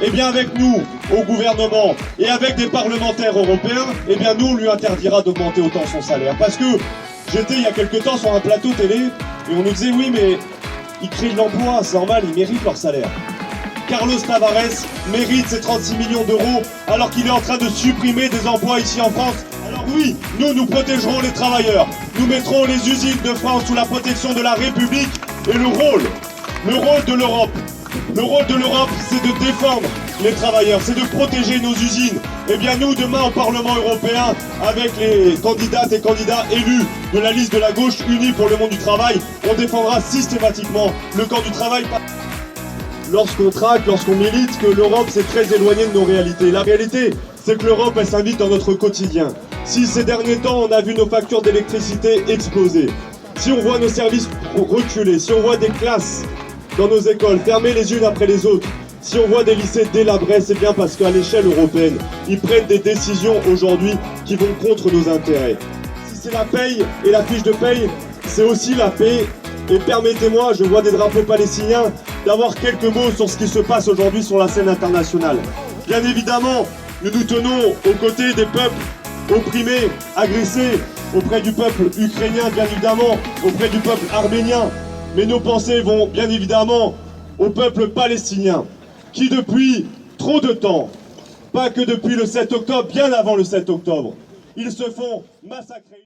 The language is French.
eh bien avec nous, au gouvernement, et avec des parlementaires européens, eh bien nous, on lui interdira d'augmenter autant son salaire. Parce que j'étais il y a quelque temps sur un plateau télé, et on nous disait, oui, mais ils créent de l'emploi, c'est normal, ils méritent leur salaire. Carlos Tavares mérite ses 36 millions d'euros alors qu'il est en train de supprimer des emplois ici en France. Alors oui, nous protégerons les travailleurs. Nous mettrons les usines de France sous la protection de la République. Et le rôle de l'Europe, c'est de défendre les travailleurs, c'est de protéger nos usines. Eh bien nous, demain au Parlement européen, avec les candidates et candidats élus de la liste de la gauche unie pour le monde du travail, on défendra systématiquement le camp du travail. Lorsqu'on traque, lorsqu'on milite, que l'Europe c'est très éloigné de nos réalités. La réalité, c'est que l'Europe, elle s'invite dans notre quotidien. Si ces derniers temps, on a vu nos factures d'électricité exploser, si on voit nos services reculer, si on voit des classes dans nos écoles fermées les unes après les autres, si on voit des lycées délabrés, c'est bien parce qu'à l'échelle européenne, ils prennent des décisions aujourd'hui qui vont contre nos intérêts. Si c'est la paye et la fiche de paye, c'est aussi la paix. Et permettez-moi, je vois des drapeaux palestiniens, d'avoir quelques mots sur ce qui se passe aujourd'hui sur la scène internationale. Bien évidemment, nous nous tenons aux côtés des peuples opprimés, agressés, auprès du peuple ukrainien, bien évidemment, auprès du peuple arménien. Mais nos pensées vont bien évidemment au peuple palestinien, qui depuis trop de temps, pas que depuis le 7 octobre, bien avant le 7 octobre, ils se font massacrer.